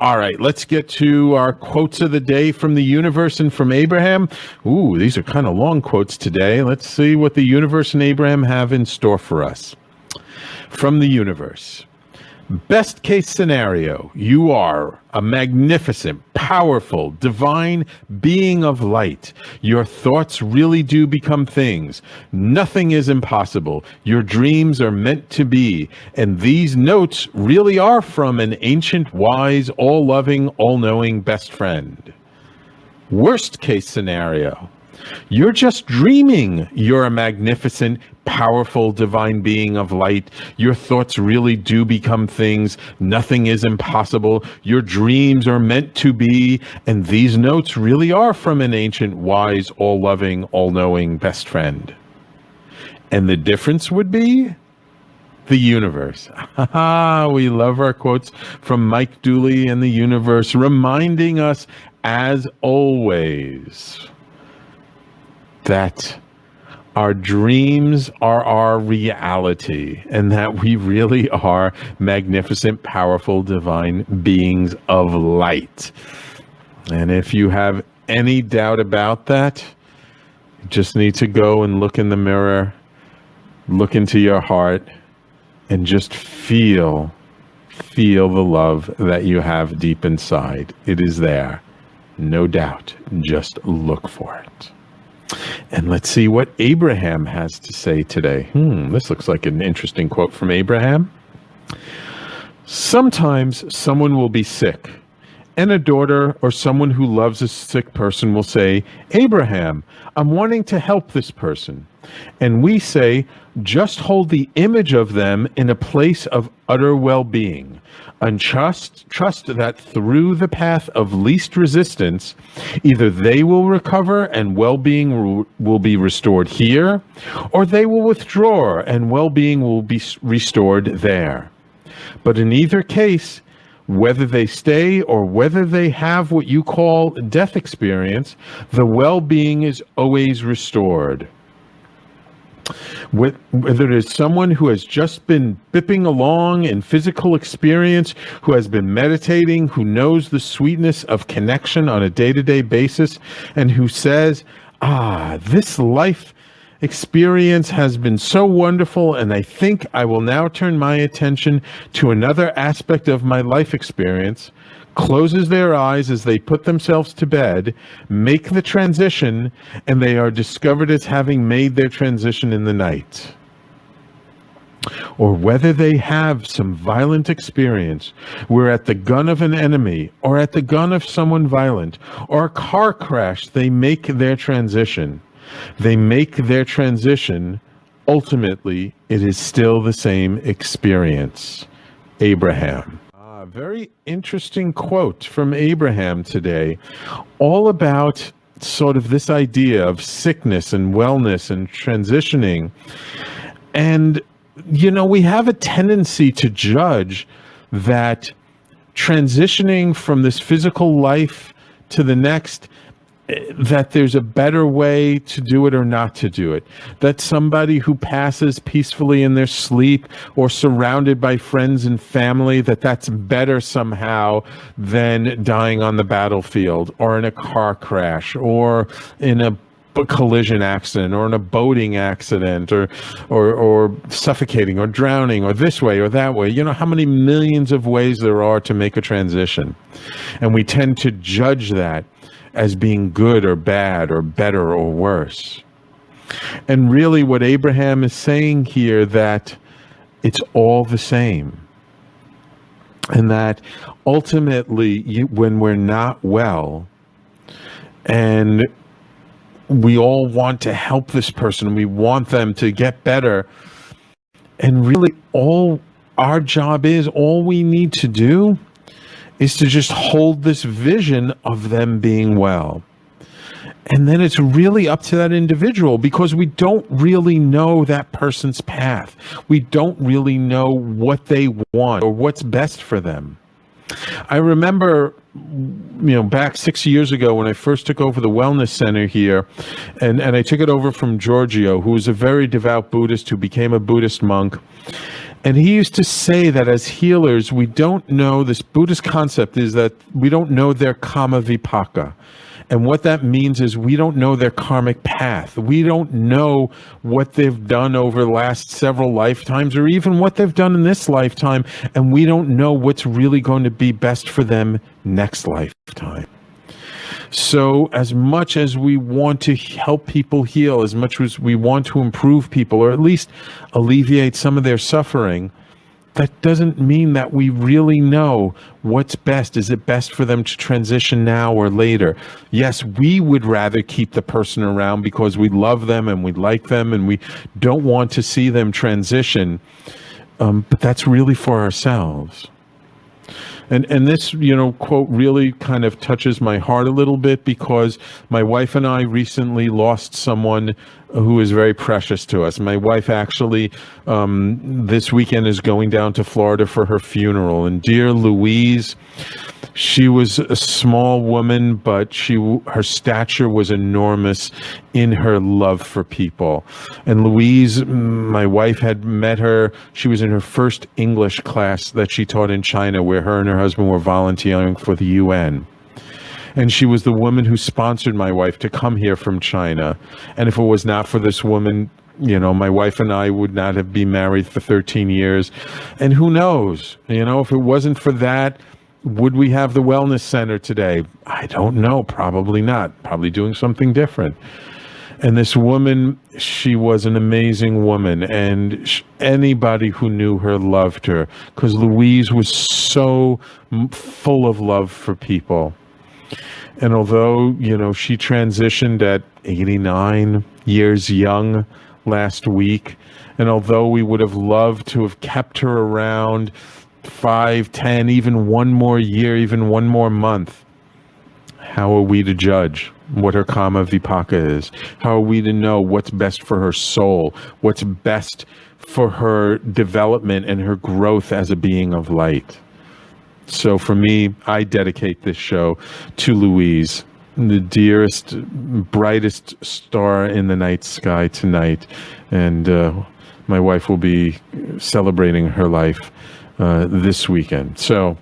All right, let's get to our quotes of the day from the universe and from Abraham. Ooh, these are kind of long quotes today. Let's see what the universe and Abraham have in store for us. From the universe. Best case scenario, you are a magnificent, powerful, divine being of light. Your thoughts really do become things. Nothing is impossible. Your dreams are meant to be. And these notes really are from an ancient, wise, all-loving, all-knowing best friend. Worst case scenario. You're just dreaming. You're a magnificent, powerful, divine being of light. Your thoughts really do become things. Nothing is impossible. Your dreams are meant to be. And these notes really are from an ancient, wise, all-loving, all-knowing best friend. And the difference would be the universe. We love our quotes from Mike Dooley and the universe, reminding us, as always, that our dreams are our reality and that we really are magnificent, powerful, divine beings of light. And if you have any doubt about that, you just need to go and look in the mirror, look into your heart, and just feel the love that you have deep inside. It is there. No doubt. Just look for it. And let's see what Abraham has to say today. This looks like an interesting quote from Abraham. Sometimes someone will be sick, and a daughter or someone who loves a sick person will say, "Abraham, I'm wanting to help this person." And we say, just hold the image of them in a place of utter well-being. And trust that through the path of least resistance, either they will recover and well-being will be restored here, or they will withdraw and well-being will be restored there. But in either case, whether they stay or whether they have what you call death experience, the well-being is always restored. Whether it is someone who has just been bipping along in physical experience, who has been meditating, who knows the sweetness of connection on a day-to-day basis, and who says, this life experience has been so wonderful, and I think I will now turn my attention to another aspect of my life experience, closes their eyes as they put themselves to bed, make the transition, and they are discovered as having made their transition in the night. Or whether they have some violent experience where at the gun of an enemy or at the gun of someone violent or a car crash, they make their transition. They make their transition. Ultimately, it is still the same experience. Abraham. Very interesting quote from Abraham today, all about sort of this idea of sickness and wellness and transitioning. And, we have a tendency to judge that transitioning from this physical life to the next, that there's a better way to do it or not to do it. That somebody who passes peacefully in their sleep or surrounded by friends and family, that's better somehow than dying on the battlefield or in a car crash or in a collision accident or in a boating accident or suffocating or drowning or this way or that way. How many millions of ways there are to make a transition. And we tend to judge that as being good or bad or better or worse. And really what Abraham is saying here, that it's all the same. And that ultimately when we're not well and we all want to help this person, we want them to get better, and really all our job is, all we need to do is to just hold this vision of them being well. And then it's really up to that individual, because we don't really know that person's path. We don't really know what they want or what's best for them. I remember, back 6 years ago when I first took over the wellness center here, and I took it over from Giorgio, who was a very devout Buddhist who became a Buddhist monk. And he used to say that as healers, we don't know, this Buddhist concept is that we don't know their kama vipaka. And what that means is we don't know their karmic path. We don't know what they've done over the last several lifetimes, or even what they've done in this lifetime. And we don't know what's really going to be best for them next lifetime. So as much as we want to help people heal, as much as we want to improve people, or at least alleviate some of their suffering, that doesn't mean that we really know what's best. Is it best for them to transition now or later? Yes, we would rather keep the person around because we love them and we like them and we don't want to see them transition. But that's really for ourselves. And this, quote really kind of touches my heart a little bit, because my wife and I recently lost someone who is very precious to us. My wife actually this weekend is going down to Florida for her funeral. And dear Louise, she was a small woman, but her stature was enormous in her love for people. And Louise, my wife, had met her. She was in her first English class that she taught in China, where her and her husband were volunteering for the UN. And she was the woman who sponsored my wife to come here from China. And if it was not for this woman, my wife and I would not have been married for 13 years. And who knows, if it wasn't for that, would we have the wellness center today? I don't know. Probably not. Probably doing something different. And this woman, she was an amazing woman. And anybody who knew her loved her, because Louise was so full of love for people. And although, she transitioned at 89 years young last week, and although we would have loved to have kept her around 5, 10, even one more year, even one more month, how are we to judge what her kama vipaka is? How are we to know what's best for her soul, what's best for her development and her growth as a being of light? So for me, I dedicate this show to Louise, the dearest, brightest star in the night sky tonight. And my wife will be celebrating her life this weekend. So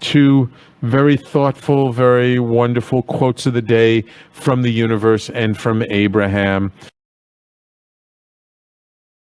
2 very thoughtful, very wonderful quotes of the day from the universe and from Abraham.